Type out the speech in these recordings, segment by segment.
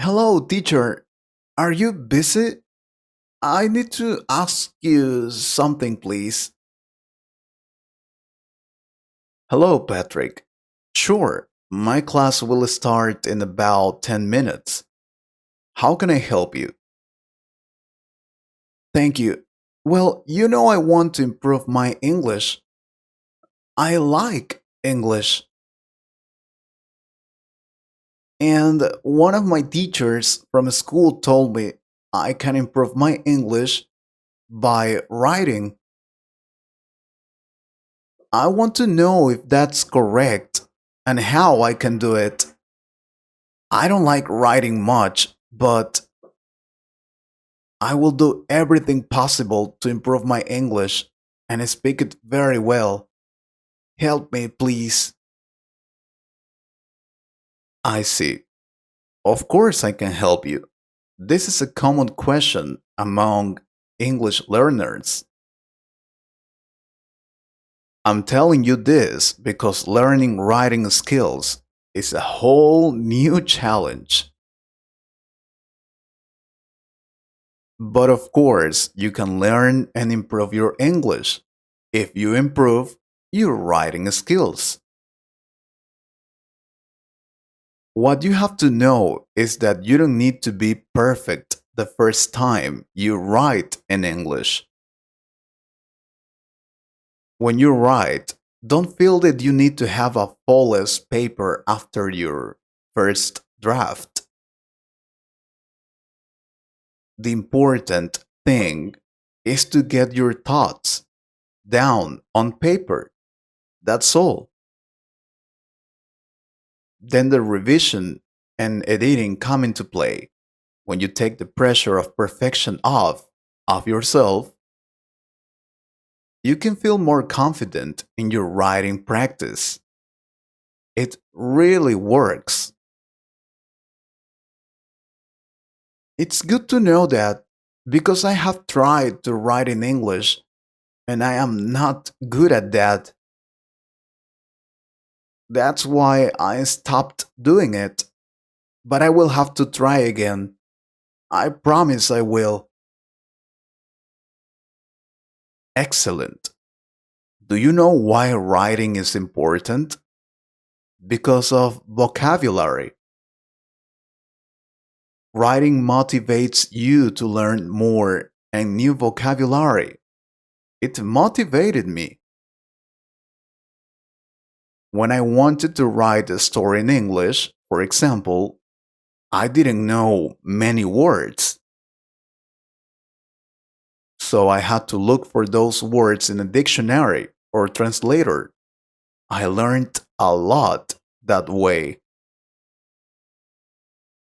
Hello, teacher. Are you busy? I need to ask you something, please. Hello, Patrick. Sure, my class will start in about 10 minutes. How can I help you? Thank you. Well, I want to improve my English. I like English. And one of my teachers from school told me I can improve my English by writing. I want to know if that's correct and how I can do it. I don't like writing much, but I will do everything possible to improve my English and speak it very well. Help me, please. I see. Of course, I can help you. This is a common question among English learners. I'm telling you this because learning writing skills is a whole new challenge. But of course, you can learn and improve your English if you improve your writing skills. What you have to know is that you don't need to be perfect the first time you write in English. When you write, don't feel that you need to have a flawless paper after your first draft. The important thing is to get your thoughts down on paper. That's all. Then the revision and editing come into play. When you take the pressure of perfection off of yourself, you can feel more confident in your writing practice. It really works. It's good to know that because I have tried to write in English and I am not good at that. That's why I stopped doing it. But I will have to try again. I promise I will. Excellent. Do you know why writing is important? Because of vocabulary. Writing motivates you to learn more and new vocabulary. It motivated me. When I wanted to write a story in English, for example, I didn't know many words. So I had to look for those words in a dictionary or translator. I learned a lot that way.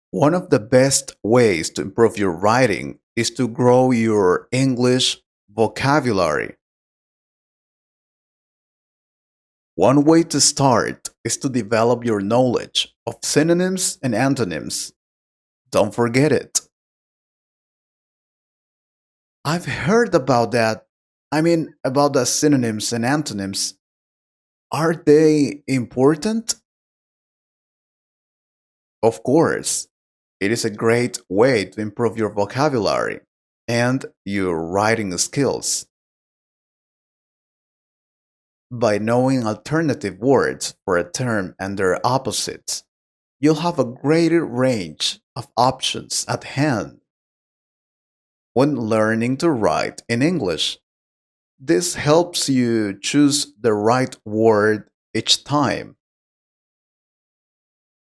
One of the best ways to improve your writing is to grow your English vocabulary. One way to start is to develop your knowledge of synonyms and antonyms. Don't forget it. I've heard about that. About the synonyms and antonyms. Are they important? Of course. It is a great way to improve your vocabulary and your writing skills. By knowing alternative words for a term and their opposites, you'll have a greater range of options at hand when learning to write in English. This helps you choose the right word each time.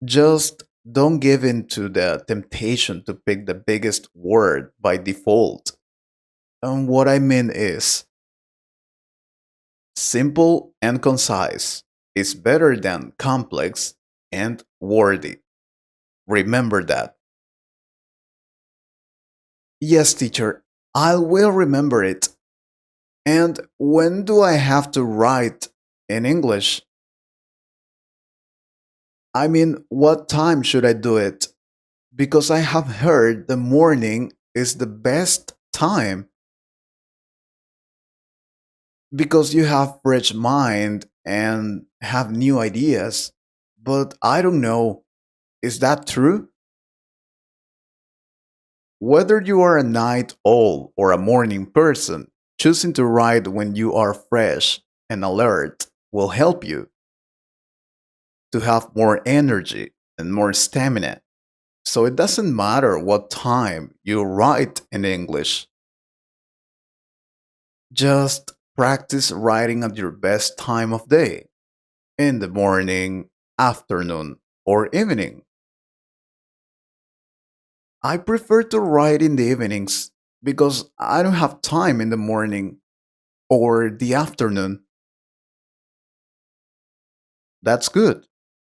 Just don't give in to the temptation to pick the biggest word by default. And what I mean is, simple and concise is better than complex and wordy. Remember that. Yes, teacher, I will remember it. And when do I have to write in English? What time should I do it? Because I have heard the morning is the best time because you have fresh mind and have new ideas. But I don't know. Is that true? Whether you are a night owl or a morning person, choosing to write when you are fresh and alert will help you to have more energy and more stamina. So it doesn't matter what time you write in English, just practice writing at your best time of day, in the morning, afternoon, or evening. I prefer to write in the evenings because I don't have time in the morning or the afternoon. That's good.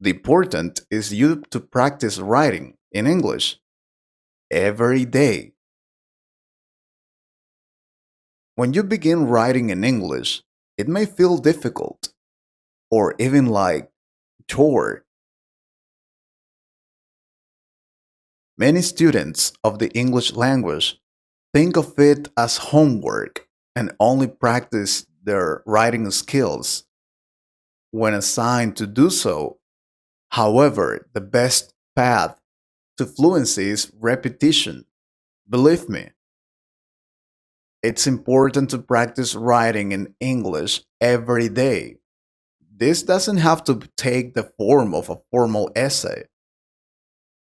The important is you to practice writing in English every day. When you begin writing in English, it may feel difficult or even like chore. Many students of the English language think of it as homework and only practice their writing skills when assigned to do so. However, the best path to fluency is repetition. Believe me, it's important to practice writing in English every day. This doesn't have to take the form of a formal essay.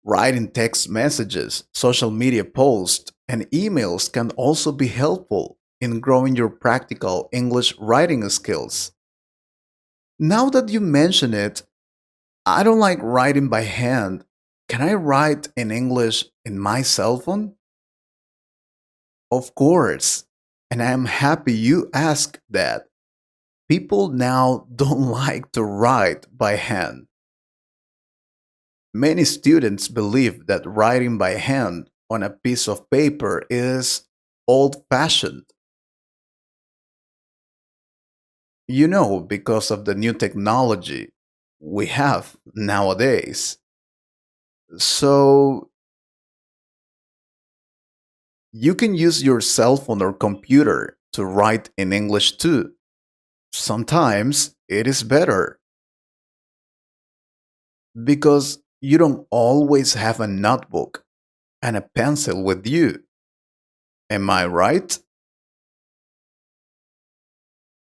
Writing text messages, social media posts, and emails can also be helpful in growing your practical English writing skills. Now that you mention it, I don't like writing by hand. Can I write in English in my cell phone? Of course. And I am happy you asked that. People now don't like to write by hand. Many students believe that writing by hand on a piece of paper is old fashioned. Because of the new technology we have nowadays. So you can use your cell phone or computer to write in English too. Sometimes it is better because you don't always have a notebook and a pencil with you. Am I right?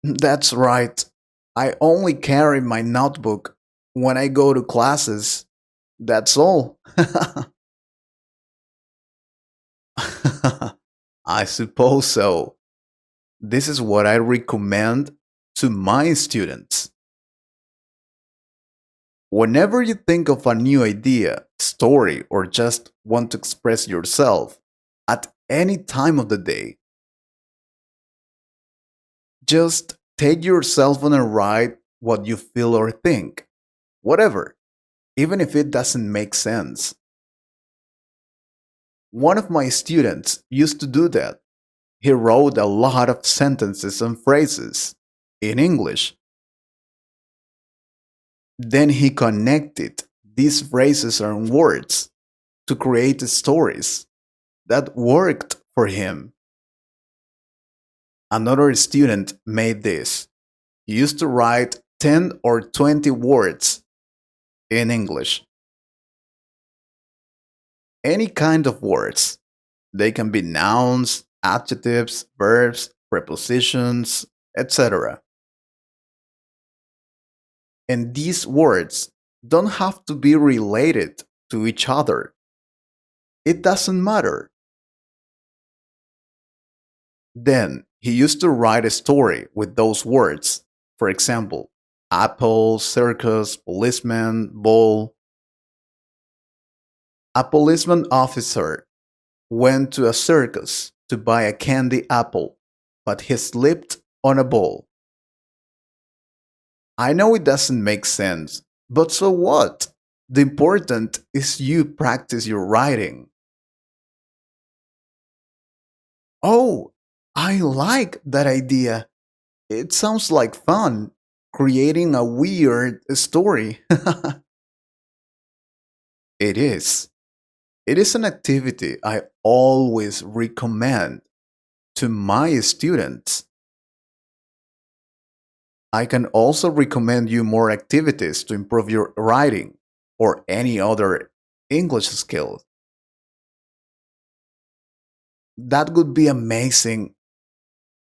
That's right. I only carry my notebook when I go to classes. That's all. I suppose so. This is what I recommend to my students. Whenever you think of a new idea, story, or just want to express yourself at any time of the day, just take your cell phone and write what you feel or think. Whatever, even if it doesn't make sense. One of my students used to do that. He wrote a lot of sentences and phrases in English. Then he connected these phrases and words to create stories that worked for him. Another student made this. He used to write 10 or 20 words in English. Any kind of words. They can be nouns, adjectives, verbs, prepositions, etc. And these words don't have to be related to each other. It doesn't matter. Then he used to write a story with those words. For example, apple, circus, policeman, ball. A policeman officer went to a circus to buy a candy apple, but he slipped on a ball. I know it doesn't make sense, but so what? The important is you practice your writing. Oh, I like that idea. It sounds like fun, creating a weird story. It is. It is an activity I always recommend to my students. I can also recommend you more activities to improve your writing or any other English skills. That would be amazing.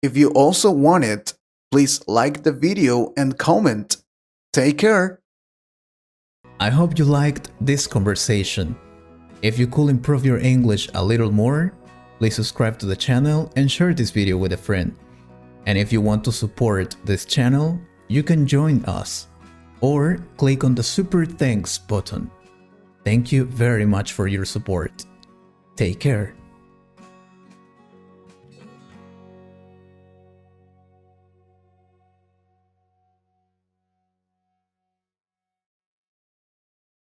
If you also want it, please like the video and comment. Take care. I hope you liked this conversation. If you could improve your English a little more, please subscribe to the channel and share this video with a friend. And if you want to support this channel, you can join us or click on the Super Thanks button. Thank you very much for your support. Take care.